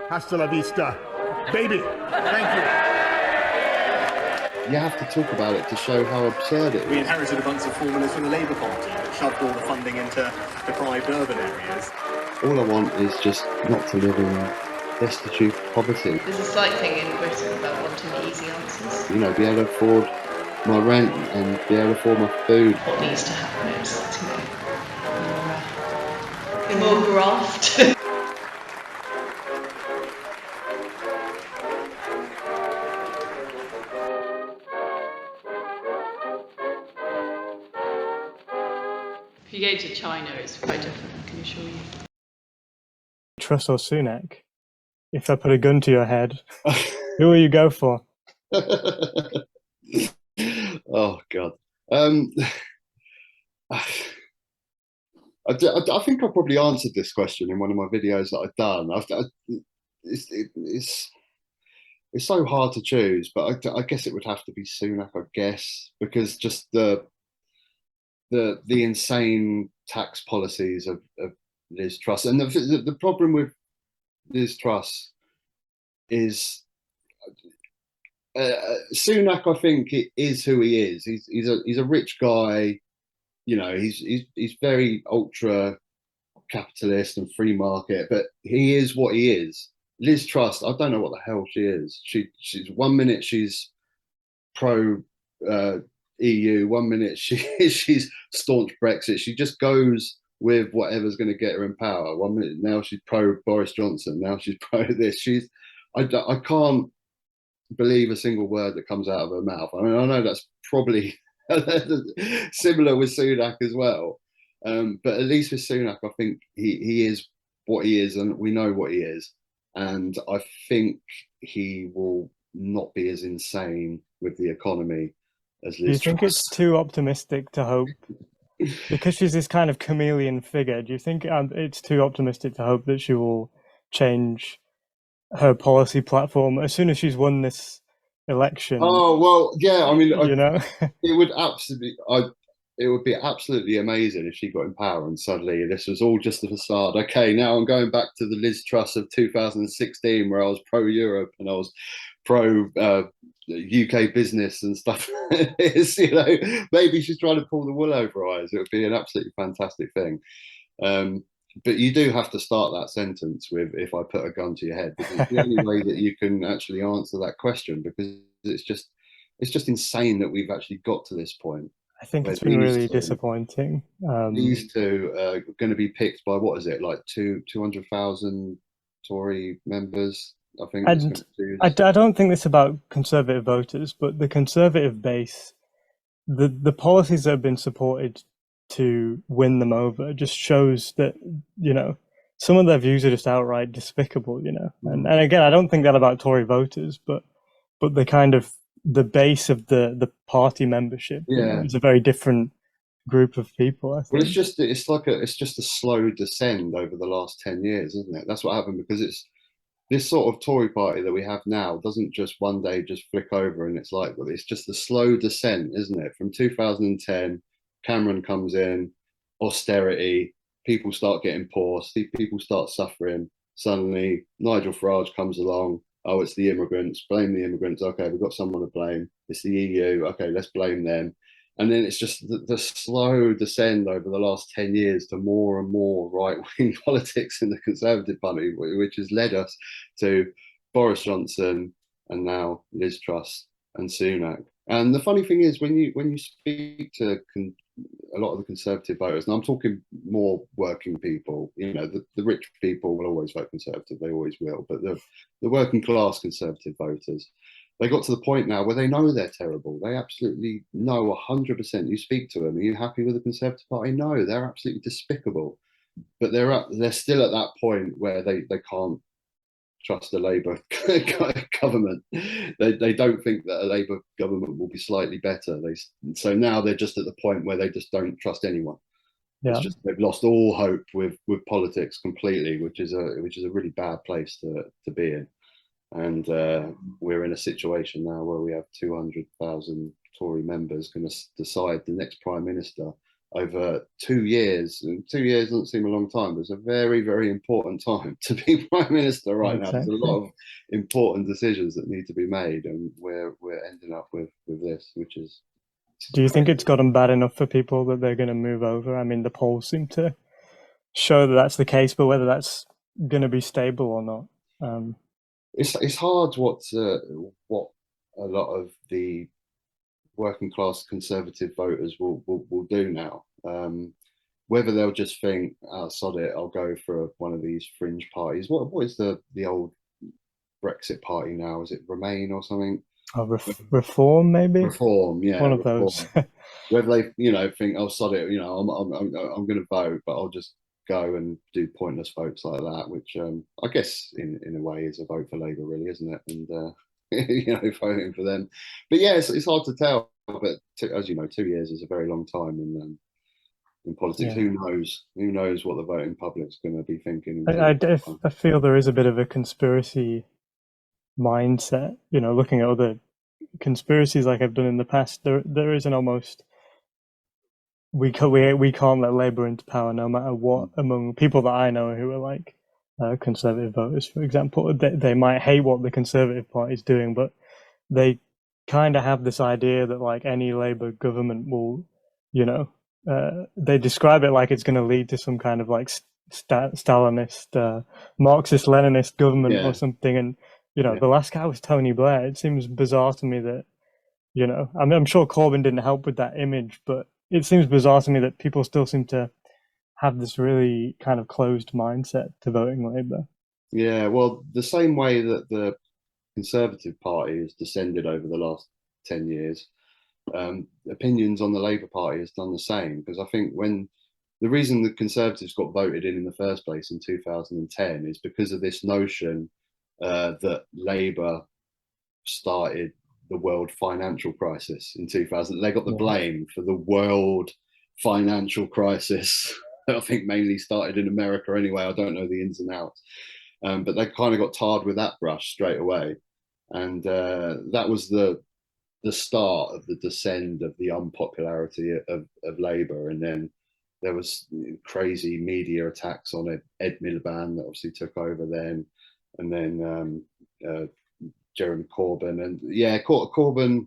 Hasta la vista, baby. Thank you. You have to talk about it to show how absurd it We is. inherited a bunch of formulas from the Labour Party that shoved all the funding into deprived urban areas. All I want is just not to live in destitute poverty. There's a slight thing in Britain about wanting easy answers. You know, be able to afford my rent and be able to afford my food. What needs to happen is, more graft. If you go to China, it's quite different, I can assure you. Truss or Sunak? If I put a gun to your head, who will you go for? Oh God. I think I probably answered this question in one of my videos that I've done. It's so hard to choose, but I guess it would have to be Sunak, I guess, because just the insane tax policies of Liz Truss, and the problem with Liz Truss is Sunak. I think it is who he is. He's a rich guy. You know, he's very ultra capitalist and free market, but he is what he is. Liz Truss, I don't know what the hell she is. She's one minute she's pro EU, one minute she's staunch Brexit. She just goes with whatever's going to get her in power. One minute now she's pro Boris Johnson, now she's pro this. I can't believe a single word that comes out of her mouth. I mean, I know that's probably similar with Sunak as well. But at least with Sunak, I think he is what he is, and we know what he is. And I think he will not be as insane with the economy as Liz Do you think Truss. it's too optimistic to hope? Because she's this kind of chameleon figure, do you think it's too optimistic to hope that she will change her policy platform as soon as she's won this election? Oh well, yeah. I mean, you know, it would be absolutely amazing if she got in power and suddenly this was all just a facade. Okay, now I'm going back to the Liz Truss of 2016, where I was pro Europe and I was pro UK business and stuff. It's, you know, maybe she's trying to pull the wool over her eyes. It would be an absolutely fantastic thing. But you do have to start that sentence with "if I put a gun to your head," because it's the only way that you can actually answer that question, because it's just insane that we've actually got to this point. I think it's been really disappointing. These two are going to be picked by, what is it, like 200,000 Tory members, I think. And I don't think this about Conservative voters, but the Conservative base, the policies that have been supported to win them over just shows that, you know, some of their views are just outright despicable, you know. And again, I don't think that about Tory voters, but the kind of the base of the party membership, you know, is a very different group of people, I think. Well, it's just a slow descend over the last 10 years, isn't it? That's what happened, because it's this sort of Tory party that we have now doesn't just one day just flick over and it's like, well, it's just a slow descent, isn't it? From 2010, Cameron comes in, austerity, people start getting poor, people start suffering. Suddenly, Nigel Farage comes along. Oh, it's the immigrants. Blame the immigrants. Okay, we've got someone to blame. It's the EU. Okay, let's blame them. And then it's just the slow descend over the last 10 years to more and more right-wing politics in the Conservative Party, which has led us to Boris Johnson and now Liz Truss and Sunak. And the funny thing is, when you speak to a lot of the Conservative voters, and I'm talking more working people, you know, the rich people will always vote Conservative, they always will, but the working class Conservative voters, they got to the point now where they know they're terrible. They absolutely know 100%. You speak to them, are you happy with the Conservative Party? No, they're absolutely despicable. But they're still at that point where they can't trust the Labour government. They don't think that a Labour government will be slightly better. So now they're just at the point where they just don't trust anyone. Yeah. It's just they've lost all hope with politics completely, which is a really bad place to be in. And we're in a situation now where we have 200,000 Tory members going to decide the next Prime Minister over 2 years. And 2 years doesn't seem a long time, but it's a very, very important time to be prime minister right now. There's a lot of important decisions that need to be made, and we're ending up with this, which is. Do you think it's gotten bad enough for people that they're going to move over? I mean, the polls seem to show that that's the case, but whether that's going to be stable or not, it's hard what a lot of the working class conservative voters will do now. Whether they'll just think, oh, sod it, I'll go for one of these fringe parties. What is the old Brexit party now? Is it Remain or something? Reform, maybe. Reform, yeah, one of those. Whether they, think, oh, sod it, I'm going to vote, but I'll just go and do pointless votes like that, which I guess in a way is a vote for Labour, really, isn't it? And voting for them. But yeah, it's hard to tell. But as you know, 2 years is a very long time in politics. Yeah. Who knows what the voting public's going to be thinking? I feel there is a bit of a conspiracy mindset. Looking at other conspiracies like I've done in the past, there is an almost we can't let Labour into power no matter what. Among people that I know who are like Conservative voters, for example, they might hate what the Conservative Party is doing, but they kind of have this idea that like any Labour government will, they describe it like it's going to lead to some kind of like Stalinist, Marxist-Leninist government or something. And the last guy was Tony Blair. It seems bizarre to me that, I'm sure Corbyn didn't help with that image, but it seems bizarre to me that people still seem to have this really kind of closed mindset to voting Labour. Yeah, well, the same way that the Conservative Party has descended over the last 10 years, opinions on the Labour Party has done the same. Because I think the reason the Conservatives got voted in the first place in 2010 is because of this notion that Labour started the world financial crisis in 2000. They got the blame for the world financial crisis. I think mainly started in America anyway. I don't know the ins and outs. But they kind of got tarred with that brush straight away. And that was the start of the descent of the unpopularity of Labour. And then there was crazy media attacks on Ed Miliband that obviously took over then. And then Jeremy Corbyn. And yeah, Corbyn,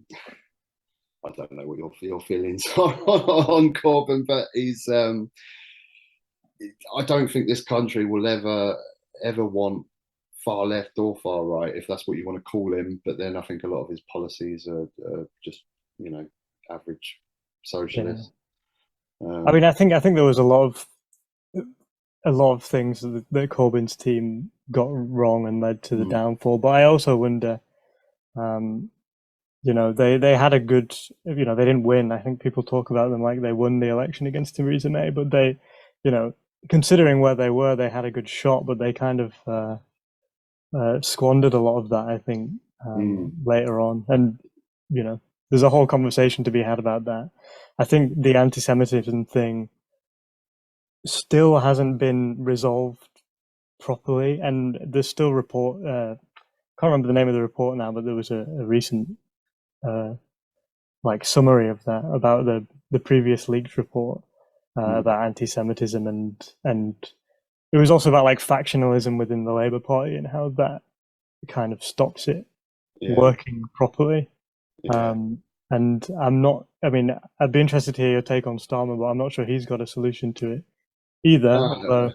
I don't know what your feelings are on Corbyn, but he's... I don't think this country will ever want far left or far right, if that's what you want to call him. But then I think a lot of his policies are just, average socialist. Yeah. I mean, I think there was a lot of things that Corbyn's team got wrong and led to the downfall. But I also wonder, they had a good, they didn't win. I think people talk about them like they won the election against Theresa May, but they, considering where they were, they had a good shot, but they kind of squandered a lot of that, I think, later on. And, there's a whole conversation to be had about that. I think the anti-Semitism thing still hasn't been resolved properly, and there's still can't remember the name of the report now, but there was a recent summary of that about the previous leaked report. About anti-Semitism and it was also about like factionalism within the Labour Party and how that kind of stops it working properly. Yeah. And I'd be interested to hear your take on Starmer, but I'm not sure he's got a solution to it either.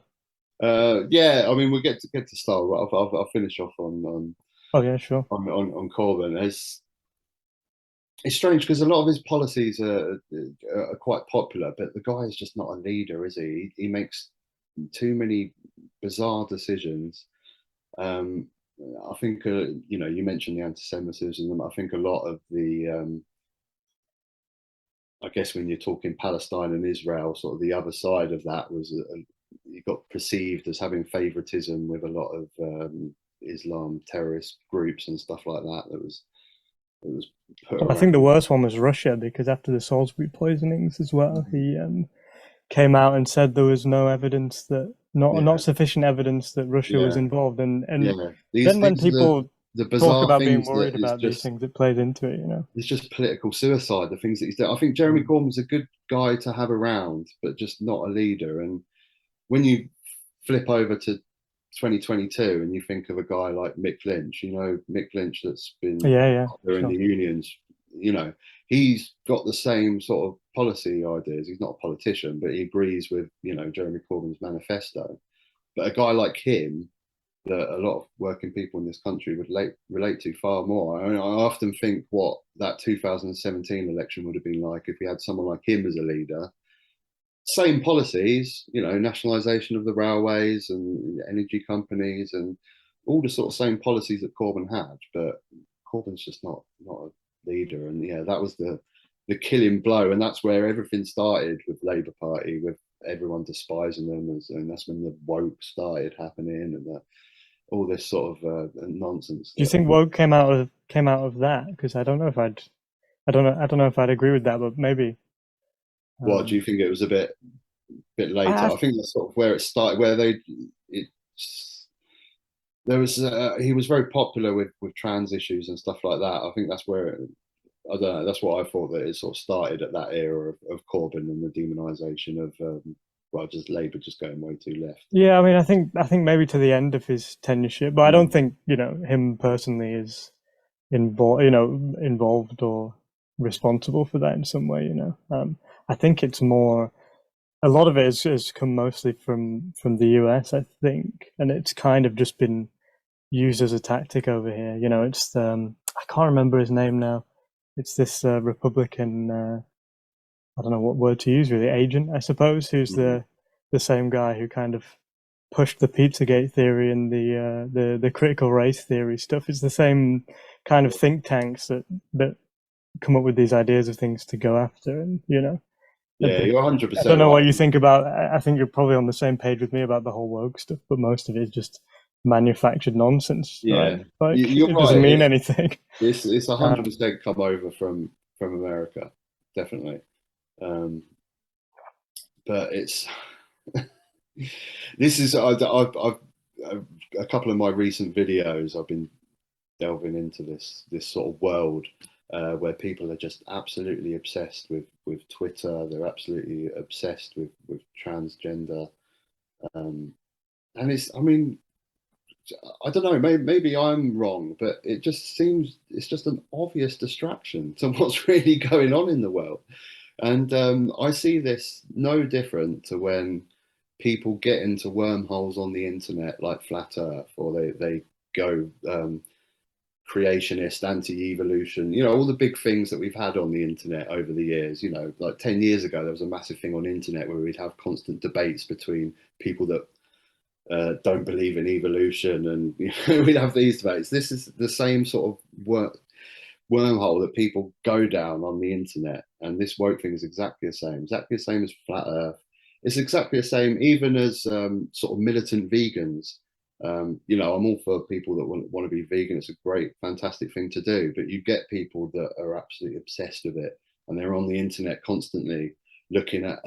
Yeah, I mean, we'll get to Starmer, but I'll finish off on oh yeah, sure. On Corbyn. It's strange because a lot of his policies are quite popular, but the guy is just not a leader, is he? He makes too many bizarre decisions. I think, you mentioned the anti-Semitism. I think a lot of the, I guess when you're talking Palestine and Israel, sort of the other side of that was you got perceived as having favoritism with a lot of Islam terrorist groups and stuff like that. It was I think the worst one was Russia, because after the Salisbury poisonings as well, he came out and said there was no evidence that not sufficient evidence that Russia was involved. And then when people the talk bizarre about being things that worried is about these just things, it plays into it, you know. it's just political suicide. The things that he's doing. I think Jeremy Corbyn's a good guy to have around, but just not a leader. And when you flip over to 2022 and you think of a guy like Mick Lynch, you know, Mick Lynch that's been Yeah, there in sure. the unions, you know, he's got the same sort of policy ideas. He's not a politician, but he agrees with, you know, Jeremy Corbyn's manifesto. But a guy like him, that a lot of working people in this country would relate to far more. I mean, I often think what that 2017 election would have been like if we had someone like him as a leader. Same policies, you know, nationalisation of the railways and energy companies and all the sort of same policies that Corbyn had, but Corbyn's just not a leader. And yeah, that was the killing blow, and that's where everything started with Labour Party, with everyone despising them, and that's when the woke started happening, and all this sort of nonsense. Do you think woke came out of that? Because I don't know if I'd agree with that, but maybe. What do you think? It was a bit later. I I think that's sort of where it started, where there was he was very popular with trans issues and stuff like that. I think that's where I don't know. That's what I thought, that it sort of started at that era of Corbyn and the demonisation of just Labour just going way too left. Yeah, I mean, I think maybe to the end of his tenureship, but I don't think, you know, him personally is involved or responsible for that in some way. You know, I think it's more. A lot of it has come mostly from the US, I think, and it's kind of just been used as a tactic over here. You know, it's I can't remember his name now. It's this Republican. I don't know what word to use, really. Agent, I suppose, who's the same guy who kind of pushed the Pizzagate theory and the critical race theory stuff. It's the same kind of think tanks that come up with these ideas of things to go after, and you know. Yeah, you're 100%. I don't know right. what you think about. I think you're probably on the same page with me about the whole woke stuff, but most of it is just manufactured nonsense. Yeah, right? Like, you're it right. doesn't mean anything. It's 100% come over from America, definitely. But it's this is I've a couple of my recent videos. I've been delving into this sort of world where people are just absolutely obsessed with Twitter. They're absolutely obsessed with transgender, and it's. I mean, I don't know. Maybe I'm wrong, but it just seems it's just an obvious distraction to what's really going on in the world. And I see this no different to when people get into wormholes on the internet like Flat Earth, or they go creationist, anti-evolution, you know, all the big things that we've had on the internet over the years. You know, like 10 years ago, there was a massive thing on the internet where we'd have constant debates between people that don't believe in evolution, and you know, we'd have these debates. This is the same sort of wormhole that people go down on the internet, and this woke thing is exactly the same as Flat Earth. It's exactly the same even as sort of militant vegans. You know, I'm all for people that want to be vegan. It's a great, fantastic thing to do, but you get people that are absolutely obsessed with it, and they're on the internet constantly looking at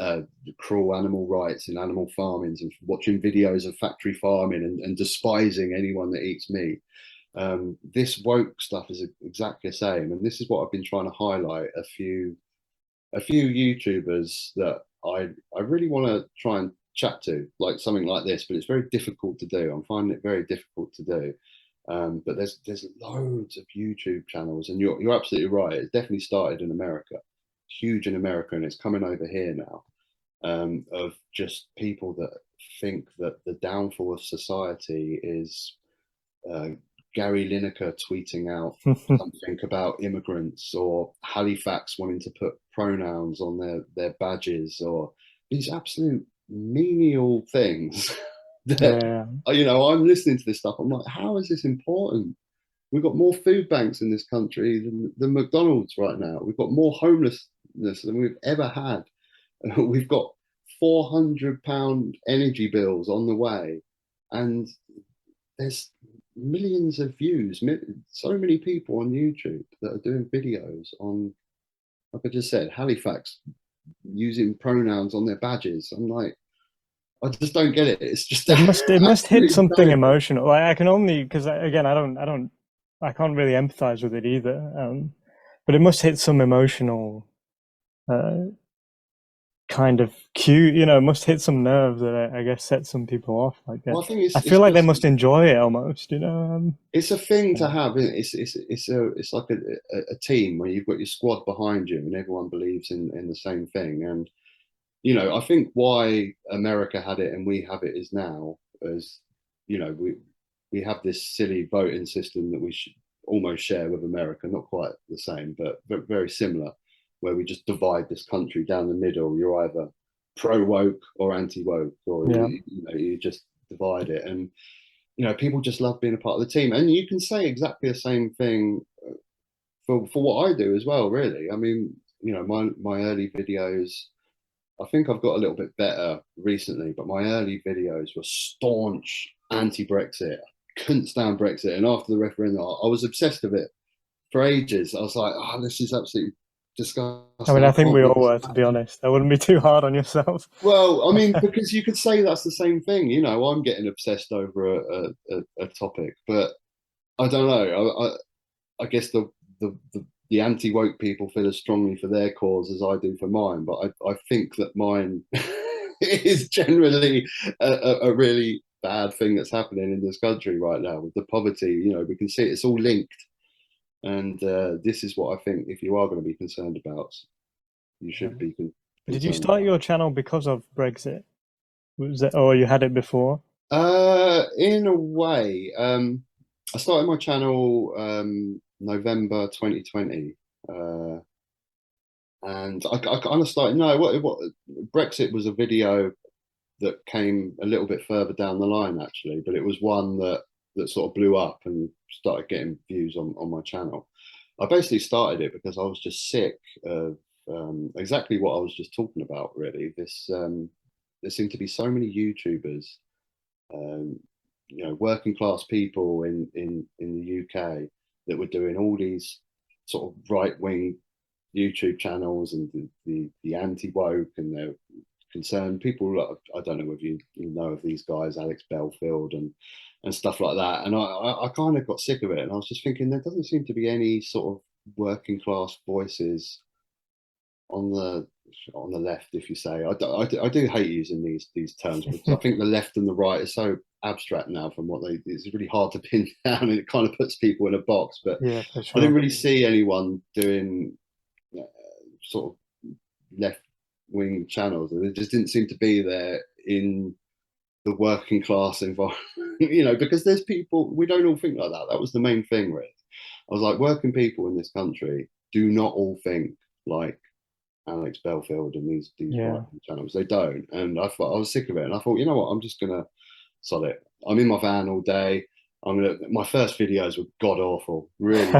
cruel animal rights in animal farming and watching videos of factory farming and despising anyone that eats meat. This woke stuff is exactly the same, and this is what I've been trying to highlight. A few YouTubers that I really want to try and chat to, like something like this, but it's very difficult to do. I'm finding it very difficult to do. But there's loads of YouTube channels, and you're absolutely right. It definitely started in America, huge in America, and it's coming over here now. Of just people that think that the downfall of society is Gary Lineker tweeting out something about immigrants, or Halifax wanting to put pronouns on their badges, or these absolute menial things that you know, I'm listening to this stuff. I'm like, how is this important? We've got more food banks in this country than McDonald's right now. We've got more homelessness than we've ever had. We've got £400 energy bills on the way, and there's millions of views, so many people on YouTube that are doing videos on, like I just said, Halifax using pronouns on their badges. I'm like, I just don't get it. It's just it must hit something emotional. Like, I can only, because again, I don't I can't really empathize with it either. But it must hit some emotional kind of cue, it must hit some nerves that I guess set some people off. Like, Well, I think I it's feel like they just, must enjoy it almost, it's a thing to have. It's like a team where you've got your squad behind you and everyone believes in the same thing. And I think why America had it and we have it is now, as we have this silly voting system that we should almost share with America, not quite the same, but very similar, where we just divide this country down the middle. You're either pro woke or anti woke, or Yeah. you just divide it. And people just love being a part of the team. And you can say exactly the same thing for what I do as well, really. I mean, my early videos, I think I've got a little bit better recently, but my early videos were staunch anti-Brexit. Couldn't stand Brexit. And after the referendum, I was obsessed with it for ages. I was like, oh, this is absolutely disgusting. I mean, I think we all were, to be honest. I wouldn't be too hard on yourself. Well, I mean, because you could say that's the same thing. I'm getting obsessed over a topic, but I don't know. I guess the anti-woke people feel as strongly for their cause as I do for mine, but I think that mine is generally a really bad thing that's happening in this country right now with the poverty. We can see it's all linked, and this is what I think. If you are going to be concerned about, you should be. Did you start your channel because of Brexit? Was it, or you had it before? In a way, I started my channel November 2020, and I kind of started. No, what Brexit was a video that came a little bit further down the line, actually, but it was one that sort of blew up and started getting views on my channel. I basically started it because I was just sick of exactly what I was just talking about. Really, there seemed to be so many YouTubers, working class people in the UK that were doing all these sort of right wing YouTube channels and the anti woke, and they're concerned people. I don't know if you know of these guys, Alex Belfield and stuff like that. And I kind of got sick of it, and I was just thinking there doesn't seem to be any sort of working class voices on the left, if you say. I do hate using these terms because I think the left and the right is so abstract now from what it's really hard to pin down, and it kind of puts people in a box. But yeah, for sure. I didn't really see anyone doing sort of left wing channels, and it just didn't seem to be there in the working class environment, because there's people, we don't all think like that. That was the main thing, really. I was like, working people in this country do not all think like Alex Belfield and these right channels. They don't. And I thought, I was sick of it, and I thought, you know what, I'm just gonna sod it. I'm in my van all day. My first videos were god awful, really.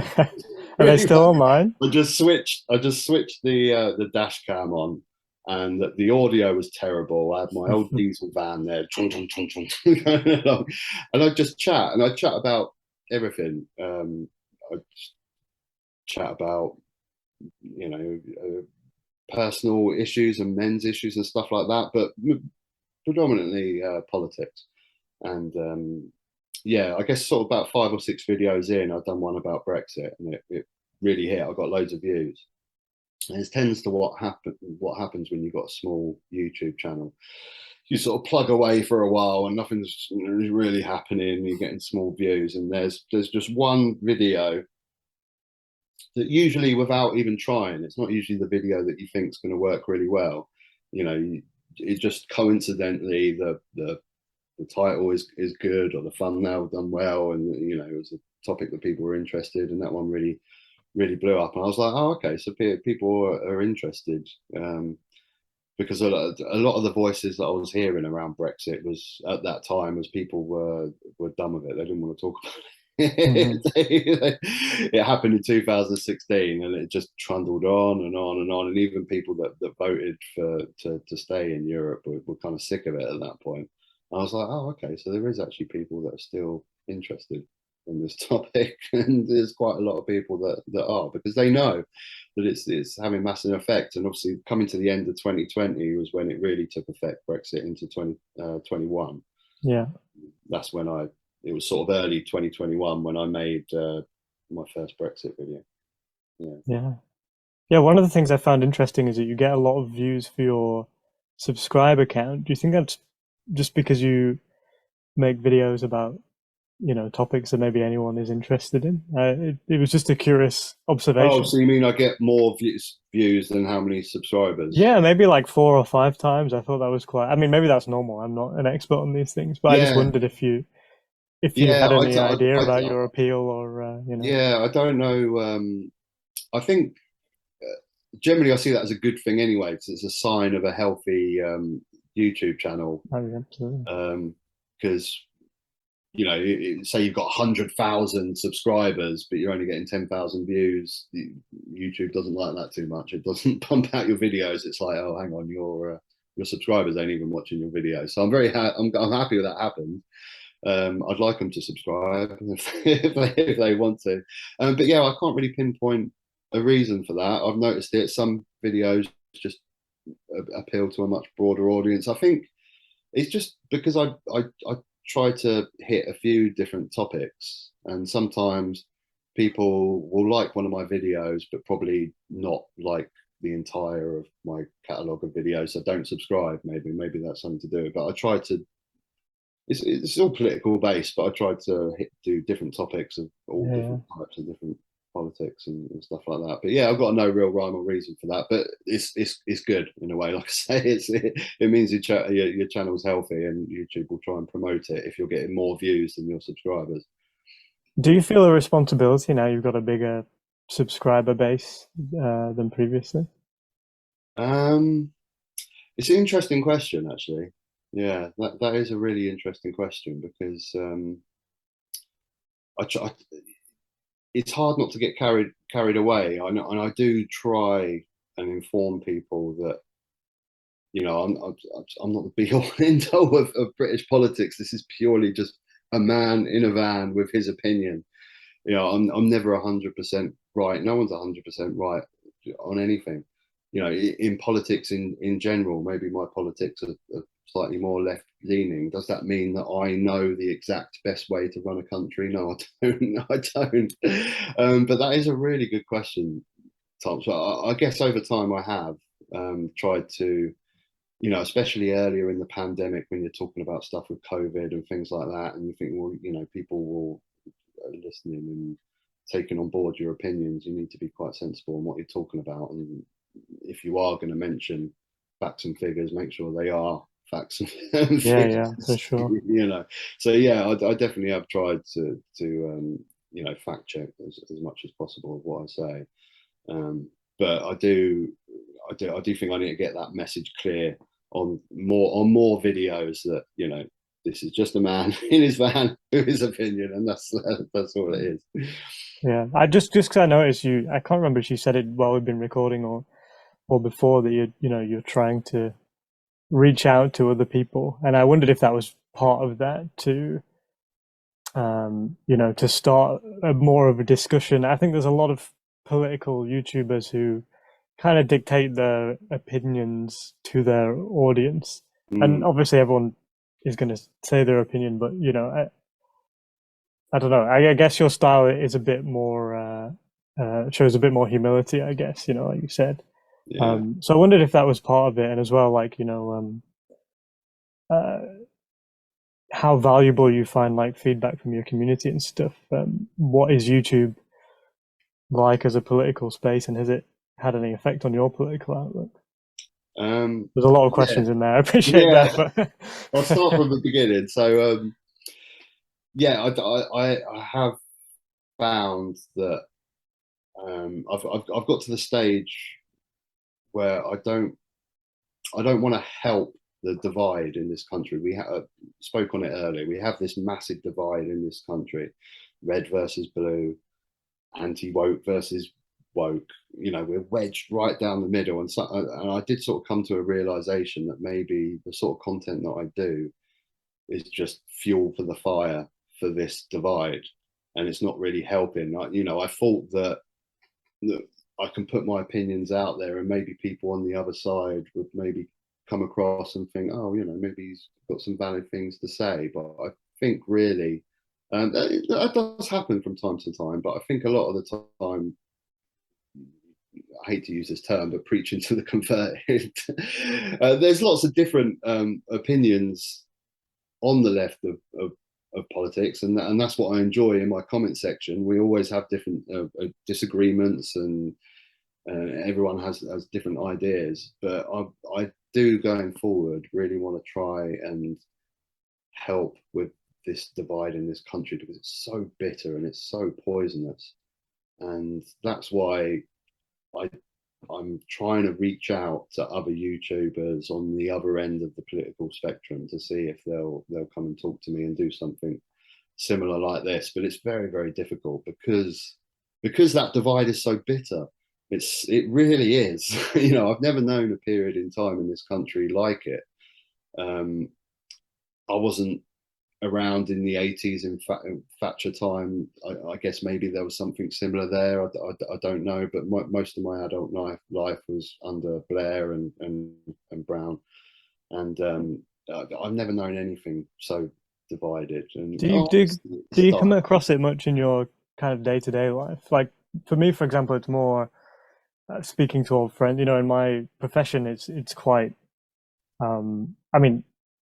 Are they still online? I just switched the dash cam on, and the audio was terrible. I had my old diesel van there, and I'd just chat, and I'd chat about everything. I'd chat about personal issues and men's issues and stuff like that, but predominantly politics. And I guess sort of about 5 or 6 videos in, I've done one about Brexit, and it really hit. I got loads of views. And it tends to what happens when you've got a small YouTube channel. You sort of plug away for a while and nothing's really happening. You're getting small views, and there's just one video that usually, without even trying, it's not usually the video that you think is going to work really well. It just coincidentally the title is good, or the thumbnail done well, and it was a topic that people were interested, and that one really blew up. And I was like, oh, okay, so people are interested, because a lot of the voices that I was hearing around Brexit was at that time as people were done with it. They didn't want to talk about it. It happened in 2016, and it just trundled on and on and on. And even people that voted to stay in Europe were kind of sick of it at that point. I was like, oh, okay, so there is actually people that are still interested in this topic, and there's quite a lot of people that are, because they know that it's having massive effect. And obviously, coming to the end of 2020 was when it really took effect. Brexit into 2021. Yeah, That's when it was sort of early 2021 when I made my first Brexit video. Yeah. One of the things I found interesting is that you get a lot of views for your subscriber count. Do you think that's just because you make videos about, topics that maybe anyone is interested in? It was just a curious observation. Oh, so you mean I get more views than how many subscribers? Yeah, maybe like 4 or 5 times. I thought that was quite. I mean, maybe that's normal. I'm not an expert on these things, but I just wondered if you Yeah, had any idea about your appeal, or Yeah, I don't know. I think generally I see that as a good thing anyway, because it's a sign of a healthy YouTube channel. Absolutely. Because say you've got 100,000 subscribers, but you're only getting 10,000 views. YouTube doesn't like that too much. It doesn't pump out your videos. It's like, oh, hang on, your subscribers ain't even watching your videos. So I'm I'm happy that happened. I'd like them to subscribe if they want to. But yeah, I can't really pinpoint a reason for that. I've noticed it. Some videos just appeal to a much broader audience. I think it's just because I try to hit a few different topics, and sometimes people will like one of my videos but probably not like the entire of my catalogue of videos, so don't subscribe. Maybe that's something to do with it. But I try to, it's all political based, but I try to do different topics of all different types of different politics and stuff like that. But yeah, I've got no real rhyme or reason for that. But it's good in a way. Like I say, it means your channel's healthy, and YouTube will try and promote it if you're getting more views than your subscribers. Do you feel a responsibility now you've got a bigger subscriber base than previously? It's an interesting question, actually. Yeah, that is a really interesting question, because it's hard not to get carried away. And I do try and inform people that, I'm not the be all and end all of British politics. This is purely just a man in a van with his opinion. I'm never 100% right. No one's 100% right on anything. In politics in general, maybe my politics are slightly more left leaning. Does that mean that I know the exact best way to run a country? No, I don't. I don't. But that is a really good question, Tom. So I guess over time I have tried to, especially earlier in the pandemic, when you're talking about stuff with COVID and things like that, and you think, well, people will listening and taking on board your opinions. You need to be quite sensible in what you're talking about, and if you are going to mention facts and figures, make sure they are facts and figures. Yeah, for sure. So yeah, I definitely have tried to fact check as much as possible of what I say. But I do think I need to get that message clear on more videos, that this is just a man in his van with his opinion, and that's all it is. Yeah, I just because I noticed I can't remember if you said it while we've been recording or before, that you're trying to reach out to other people, and I wondered if that was part of that to to start more of a discussion. I think there's a lot of political YouTubers who kind of dictate their opinions to their audience, and obviously everyone is going to say their opinion, but I don't know. I guess your style is a bit more shows a bit more humility, I guess, like you said. Yeah. So I wondered if that was part of it, and as well, like how valuable you find like feedback from your community and stuff. What is YouTube like as a political space, and has it had any effect on your political outlook? There's a lot of questions in there. I appreciate that, but I'll start from the beginning. So yeah, I have found that I've got to the stage where I don't want to help the divide in this country. We spoke on it earlier. We have this massive divide in this country: red versus blue, anti-woke versus woke. We're wedged right down the middle, and I did sort of come to a realization that maybe the sort of content that I do is just fuel for the fire for this divide, and it's not really helping. I thought that I can put my opinions out there, and maybe people on the other side would maybe come across and think, oh, maybe he's got some valid things to say. But I think really That does happen from time to time, but I think a lot of the time, I hate to use this term, but preaching to the converted. There's lots of different opinions on the left of politics, and that's what I enjoy in my comment section. We always have different disagreements, and everyone has different ideas. But I do, going forward, really want to try and help with this divide in this country, because it's so bitter and it's so poisonous, and that's why I'm trying to reach out to other YouTubers on the other end of the political spectrum to see if they'll come and talk to me and do something similar like this. But it's very, very difficult because that divide is so bitter. It really is. You know, I've never known a period in time in this country like it. I wasn't around in the 80s in Thatcher time. I guess maybe there was something similar there. I don't know, but most of my adult life was under Blair and Brown, and I've never known anything so divided. And do you come across it much in your kind of day-to-day life? Like for me, for example, it's more speaking to old friends. You know, in my profession, it's quite. I mean,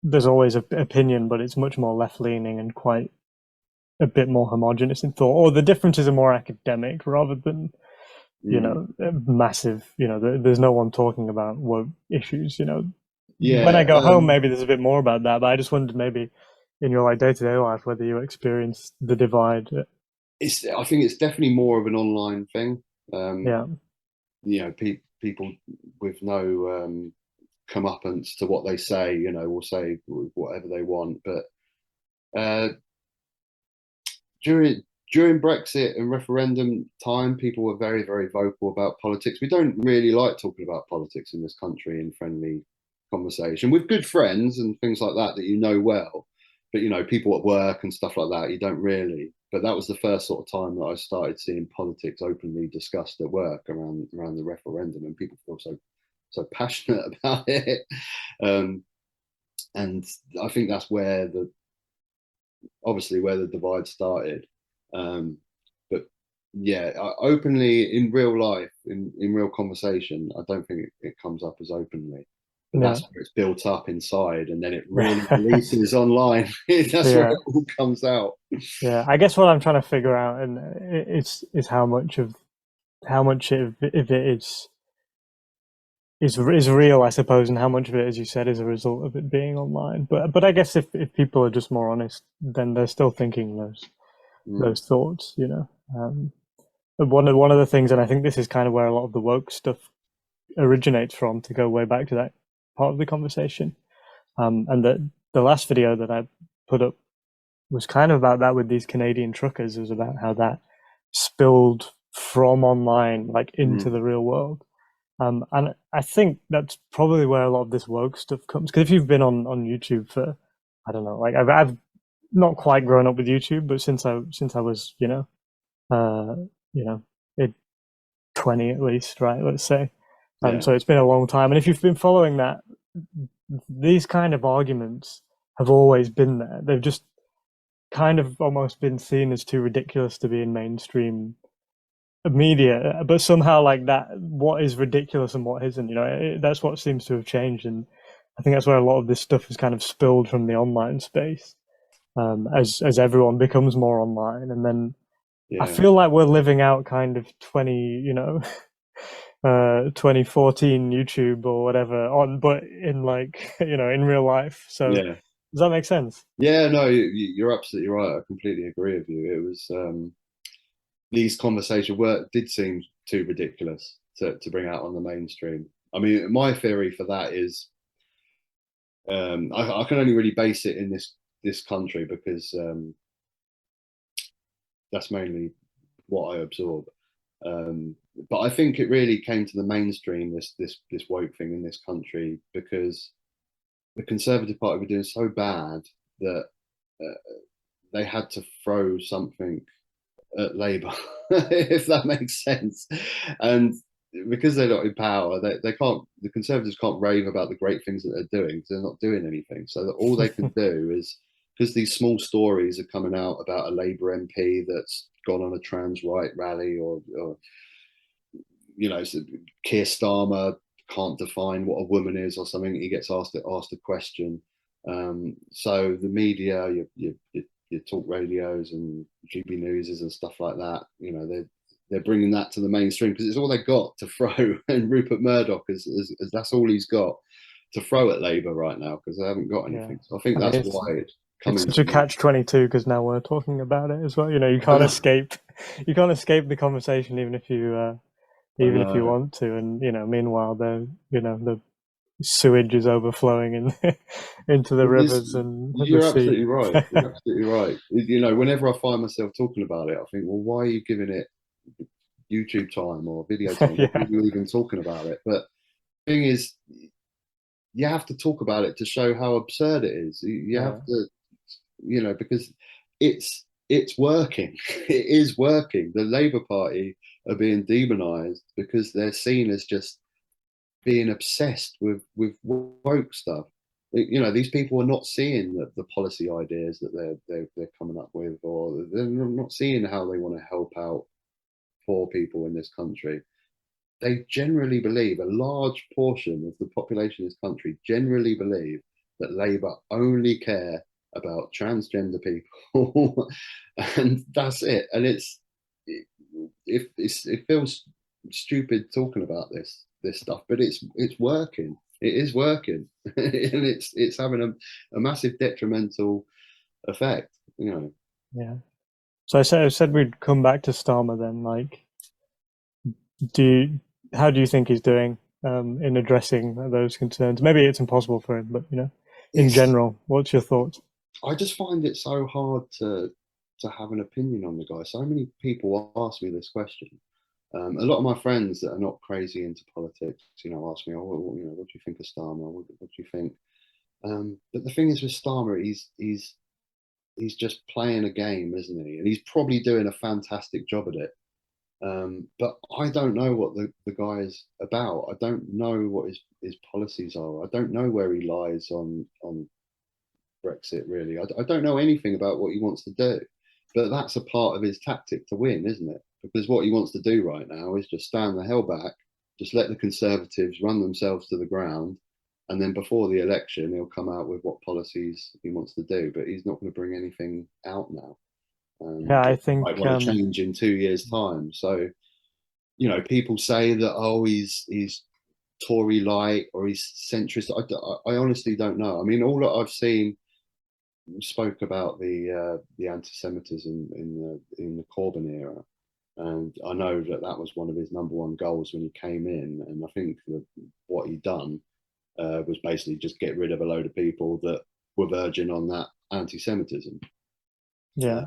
there's always an opinion, but it's much more left-leaning and quite a bit more homogenous in thought. Or the differences are more academic rather than, you know, massive. You know, there's no one talking about woke issues. You know, when I go home, maybe there's a bit more about that. But I just wondered, maybe in your like day-to-day life, whether you experience the divide. I think it's definitely more of an online thing. Yeah. You know, people with no comeuppance to what they say, you know, will say whatever they want. But during Brexit and referendum time, people were very, very vocal about politics. We don't really like talking about politics in this country in friendly conversation with good friends and things like that you know well. But, you know, people at work and stuff like that, you don't really. But that was the first sort of time that I started seeing politics openly discussed at work around the referendum, and people feel so passionate about it. And I think that's where obviously where the divide started. But yeah, openly in real life, in real conversation, I don't think it comes up as openly. But that's where it's built up inside, and then it really releases online. That's where it all comes out. Yeah, I guess what I'm trying to figure out, and is how much of it is real, I suppose, and how much of it, as you said, is a result of it being online. But I guess if people are just more honest, then they're still thinking those thoughts, you know. One of the things, and I think this is kind of where a lot of the woke stuff originates from, to go way back to that part of the conversation, and the last video that I put up was kind of about that with these Canadian truckers. It was about how that spilled from online like into the real world. And I think that's probably where a lot of this woke stuff comes. Because if you've been on YouTube for, I don't know, like I've not quite grown up with YouTube, but since I was, you know, 20 at least, right? Let's say. So it's been a long time. And if you've been following that, these kind of arguments have always been there. They've just kind of almost been seen as too ridiculous to be in mainstream media, but somehow like that, what is ridiculous and what isn't, you know, that's what seems to have changed. And I think that's where a lot of this stuff is kind of spilled from the online space, as everyone becomes more online. And then I feel like we're living out kind of 2014 YouTube or whatever but in like, you know, in real life. So does that make sense? Yeah, no, you're absolutely right. I completely agree with you. It was these conversations did seem too ridiculous to bring out on the mainstream. I mean, my theory for that is I can only really base it in this country, because that's mainly what I absorb. But I think it really came to the mainstream, this woke thing in this country, because the Conservative Party were doing so bad that they had to throw something at Labour, if that makes sense. And because they're not in power, they can't. The Conservatives can't rave about the great things that they're doing, because they're not doing anything. So that all they can do is because these small stories are coming out about a Labour MP that's gone on a trans right rally, or you know, so Kier Starmer can't define what a woman is or something. He gets asked a question. So the media, your talk radios and GB Newses and stuff like that, you know, they're bringing that to the mainstream because it's all they got to throw. And Rupert Murdoch is that's all he's got to throw at Labour right now because they haven't got anything. So I think that's why it's coming. It's such a catch-22 because now we're talking about it as well. You know, you can't escape the conversation even if you want to. And you know, meanwhile, the sewage is overflowing into the rivers and you're the absolutely sea. right. You're absolutely right. You know, whenever I find myself talking about it, I think, well, why are you giving it YouTube time or video time? Why are you even talking about it? But the thing is, you have to talk about it to show how absurd it is. You have to, you know, because it's working. It is working. The Labour Party are being demonised because they're seen as just being obsessed with woke stuff. You know, these people are not seeing the policy ideas that they're coming up with, or they're not seeing how they want to help out poor people in this country. They generally believe, a large portion of the population of this country generally believe that Labour only care about transgender people, and that's it. And it feels stupid talking about this stuff, but it's working. It is working, and it's having a massive detrimental effect. You know. Yeah. So I said we'd come back to Starmer then. Like, how do you think he's doing in addressing those concerns? Maybe it's impossible for him, but you know, in general, what's your thoughts? I just find it so hard to have an opinion on the guy. So many people ask me this question. A lot of my friends that are not crazy into politics, you know, ask me, "Oh, you know, what do you think of Starmer? What do you think?" But the thing is with Starmer, he's just playing a game, isn't he? And he's probably doing a fantastic job at it. But I don't know what the guy is about. I don't know what his policies are. I don't know where he lies on Brexit, really. I don't know anything about what he wants to do. But that's a part of his tactic to win, isn't it? Because what he wants to do right now is just stand the hell back, just let the Conservatives run themselves to the ground, and then before the election, he'll come out with what policies he wants to do. But he's not going to bring anything out now. I think might want to change in 2 years' time. So, you know, people say that, oh, he's Tory light or he's centrist. I honestly don't know. I mean, all that I've seen spoke about the anti-Semitism in the Corbyn era, and I know that was one of his #1 goals when he came in. And I think that what he done was basically just get rid of a load of people that were verging on that anti-Semitism. Yeah.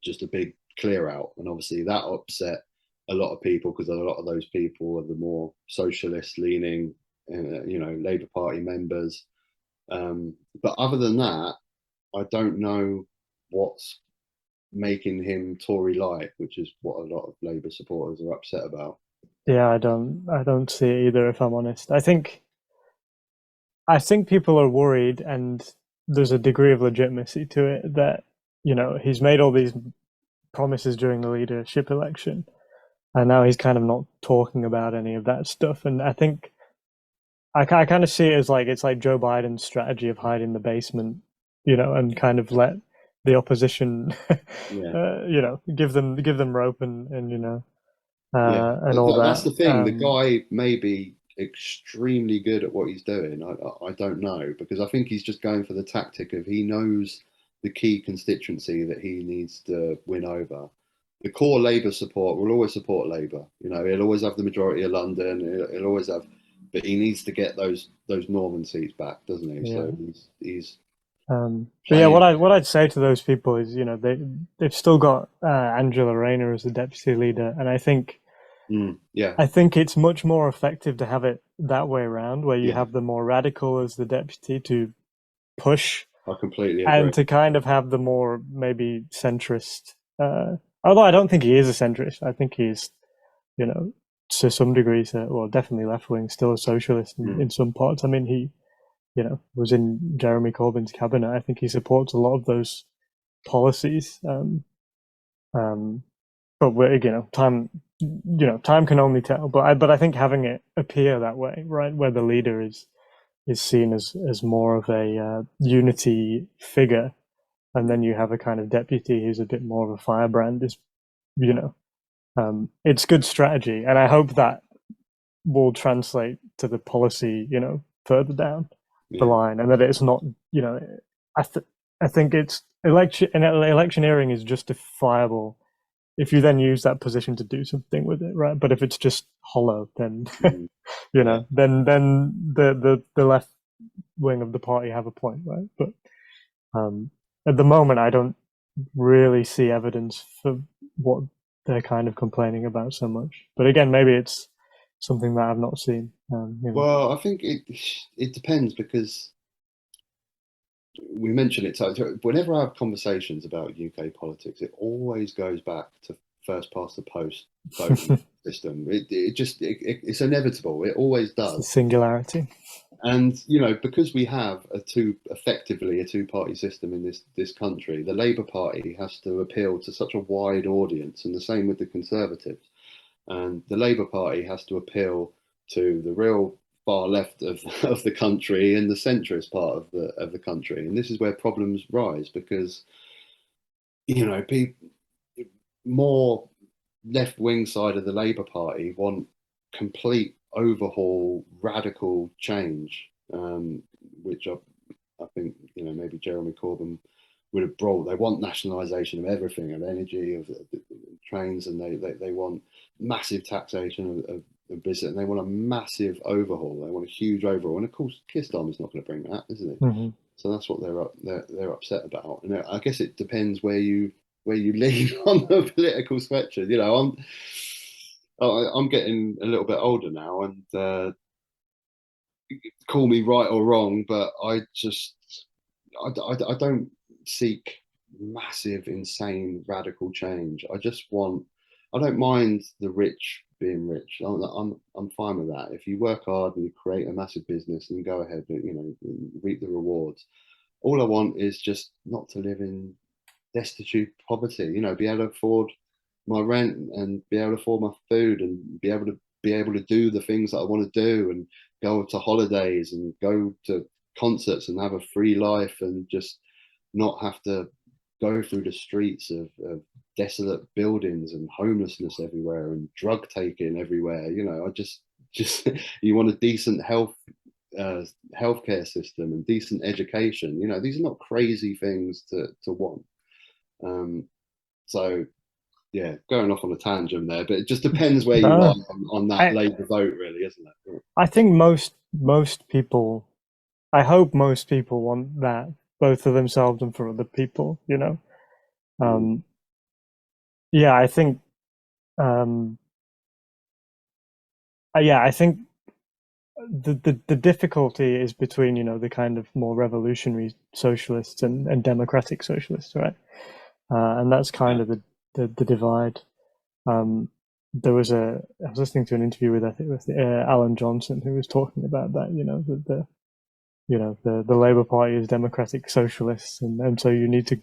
Just a big clear out, and obviously that upset a lot of people because a lot of those people are the more socialist leaning, you know, Labour Party members. But other than that, I don't know what's making him Tory light, which is what a lot of Labour supporters are upset about. Yeah, I don't see it either, if I'm honest. I think people are worried, and there's a degree of legitimacy to it that, you know, he's made all these promises during the leadership election, and now he's kind of not talking about any of that stuff. And I think I kind of see it as like it's like Joe Biden's strategy of hide in the basement, you know, and kind of let the opposition, you know, give them rope and you know, and all that. That's the thing. The guy may be extremely good at what he's doing. I don't know, because I think he's just going for the tactic of he knows the key constituency that he needs to win over. The core Labour support will always support Labour. You know, he'll always have the majority of London. He'll always have, but he needs to get those Northern seats back, doesn't he? Yeah. So he's. But yeah, what I'd say to those people is, you know, they've still got Angela Rayner as the deputy leader, and I think. I think it's much more effective to have it that way around, where you have the more radical as the deputy to push. I completely agree. And to kind of have the more maybe centrist. Although I don't think he is a centrist. I think he's, you know, to some degree, well, definitely left wing, still a socialist in some parts. I mean, was in Jeremy Corbyn's cabinet. I think he supports a lot of those policies. But time can only tell. But I think having it appear that way, right, where the leader is seen as more of a unity figure, and then you have a kind of deputy who's a bit more of a firebrand, is it's good strategy, and I hope that will translate to the policy, further down the line, and that it's not, I think it's electioneering is justifiable if you then use that position to do something with it, right? But if it's just hollow, then then the left wing of the party have a point, right? But at the moment, I don't really see evidence for what they're kind of complaining about so much. But again, maybe it's something that I've not seen. Well, I think it depends, because we mentioned it. So whenever I have conversations about UK politics, it always goes back to first past the post voting system. It's inevitable. It always does. It's the singularity. And because we have effectively a two-party system in this country, the Labour Party has to appeal to such a wide audience, and the same with the Conservatives. And the Labour Party has to appeal to the real far left of the country and the centrist part of the country. And this is where problems rise, because more left-wing side of the Labour Party want complete overhaul, radical change, which I think maybe Jeremy Corbyn would have brought. They want nationalisation of everything, of energy, of the trains, and they want massive taxation of business, and they want a massive overhaul. They want a huge overhaul, and of course, Kier Starmer's not going to bring that, isn't it? Mm-hmm. So that's what they're upset about. And I guess it depends where you lean on the political spectrum. I'm getting a little bit older now, and call me right or wrong, but I don't seek massive, insane, radical change. I don't mind the rich being rich. I'm fine with that. If you work hard and you create a massive business and go ahead, reap the rewards. All I want is just not to live in destitute poverty. Be able to afford my rent and be able to afford my food and be able to do the things that I want to do, and go to holidays and go to concerts and have a free life, and just not have to go through the streets of desolate buildings and homelessness everywhere and drug taking everywhere. I just you want a decent healthcare system and decent education. These are not crazy things to want. So yeah, going off on a tangent there, but it just depends where you are on that Labour vote, really, isn't it? I think most people, I hope most people want that, both for themselves and for other people. Yeah, I think. I think the difficulty is between the kind of more revolutionary socialists and democratic socialists, right? And that's kind of the divide. I was listening to an interview with Alan Johnson, who was talking about that. The Labour Party is democratic socialists, and so you need to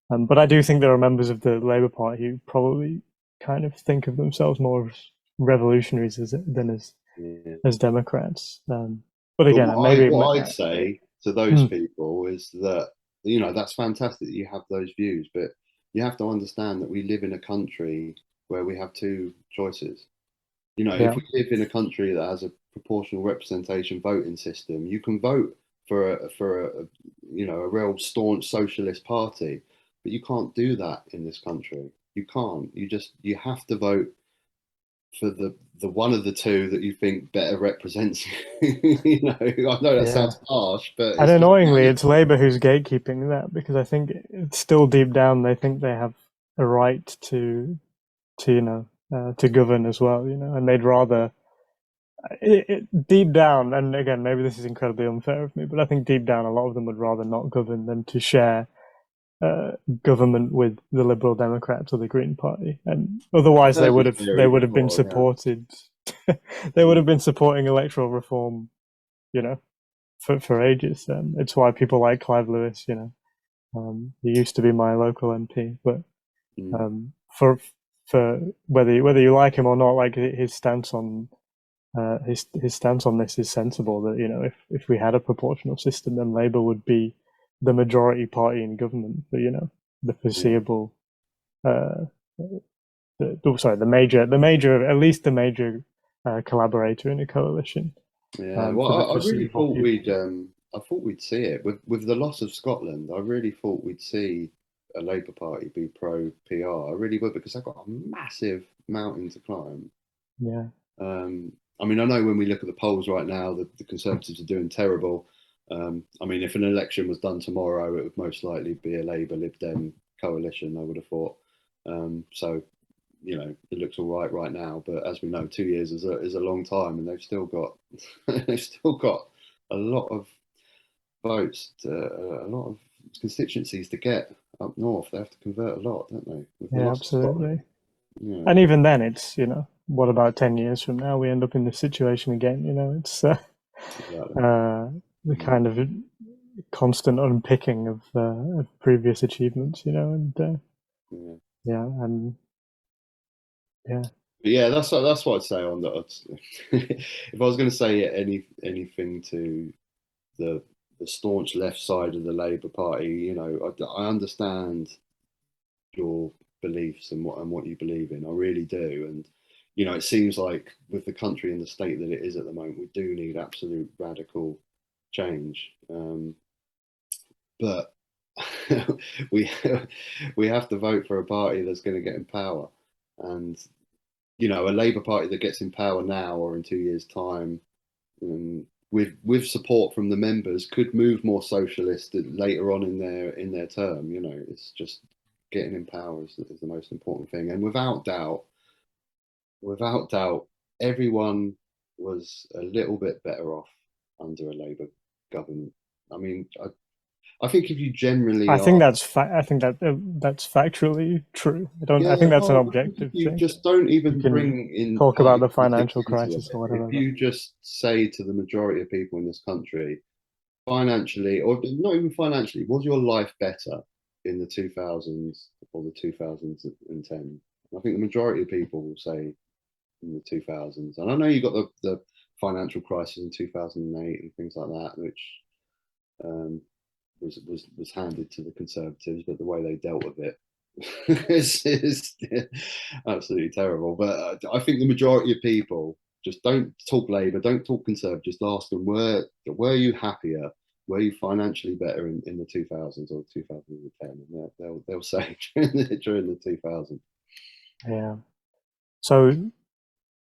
but I do think there are members of the Labour Party who probably kind of think of themselves more as revolutionaries than as Democrats. But again, what I'd say to those people is that that's fantastic that you have those views, but you have to understand that we live in a country where we have two choices. If we live in a country that has a proportional representation voting system, you can vote for a real staunch socialist party, but you can't do that in this country. You can't. You have to vote for the one of the two that you think better represents you. I know that sounds harsh, but and annoyingly, it's Labour who's gatekeeping that, because I think it's still deep down they think they have a right to govern as well, and they'd rather deep down. And again, maybe this is incredibly unfair of me, but I think deep down a lot of them would rather not govern than to share government with the Liberal Democrats or the Green Party, and otherwise they would have been supported. They would have been supporting electoral reform, for ages. It's why people like Clive Lewis, you know, he used to be my local MP, but for whether you like him or not, like his stance on his stance on this is sensible. That, you know, if we had a proportional system, then Labour would be the majority party in government for, you know, the foreseeable. The major, at least the major collaborator in a coalition. Yeah, well, I really thought I thought we'd see it with the loss of Scotland. I really thought we'd see a Labour Party be pro PR. I really would, because they've got a massive mountain to climb. Yeah. I mean, I know when we look at the polls right now, the Conservatives are doing terrible. I mean, if an election was done tomorrow, it would most likely be a Labour Lib Dem coalition, I would have thought. So, you know, it looks all right now, but as we know, 2 years is a long time, and they've still got a lot of votes, a lot of constituencies to get up north. They have to convert a lot, don't they? Yeah, absolutely. Yeah. And even then, it's, you know, what about 10 years from now we end up in this situation again? You know, it's the kind of constant unpicking of previous achievements, you know, and But yeah, that's what I'd say on that. If I was going to say anything to the staunch left side of the Labour Party, you know, I understand your beliefs and what you believe in. I really do. And, you know, it seems like with the country in the state that it is at the moment, we do need absolute radical change. But we have to vote for a party that's going to get in power. And, you know, a Labour Party that gets in power now or in 2 years' time, with support from the members, could move more socialist later on in their term. You know, it's just getting in power is the most important thing. And without doubt, everyone was a little bit better off under a Labour government. I mean, I think if you generally, I think that's factually true. I think that's an objective you thing. just don't even you bring in talk about the financial crisis or whatever. If you just say to the majority of people in this country, financially, or not even financially, was your life better in the 2000s or the 2010? I think the majority of people will say in the 2000s. And I know you got the financial crisis in 2008 and things like that, which was handed to the Conservatives, but the way they dealt with it is absolutely terrible. But I think the majority of people just don't talk Labour, don't talk Conservative, just ask them, were you happier? Were you financially better in the 2000s or 2010? And they'll say during the 2000s. Yeah. So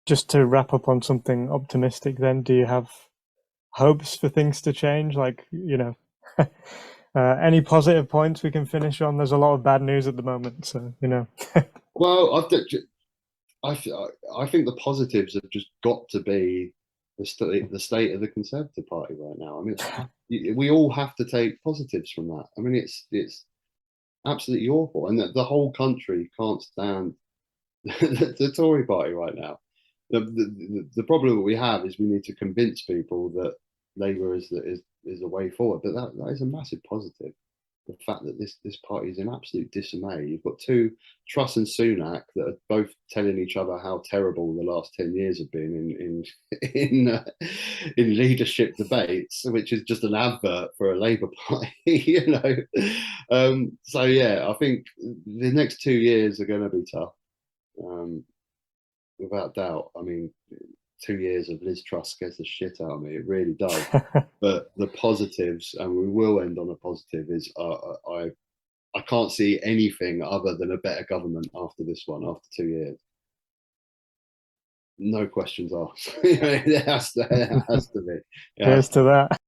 just to wrap up on something optimistic then, do you have hopes for things to change? Like, you know, any positive points we can finish on? There's a lot of bad news at the moment, so, you know. Well, I think the positives have just got to be the state of the Conservative Party right now. I mean, we all have to take positives from that. I mean, it's absolutely awful, and the whole country can't stand the Tory Party right now. The problem that we have is we need to convince people that Labour is a way forward, but that is a massive positive. The fact that this party is in absolute disarray. You've got two, Truss and Sunak, that are both telling each other how terrible the last 10 years have been in leadership debates, which is just an advert for a Labour Party, you know. So yeah, I think the next 2 years are going to be tough, without doubt. I mean, 2 years of Liz Truss scares the shit out of me. It really does. But the positives, and we will end on a positive, is I can't see anything other than a better government after this one, after 2 years. No questions asked. It has to be. Here's to that.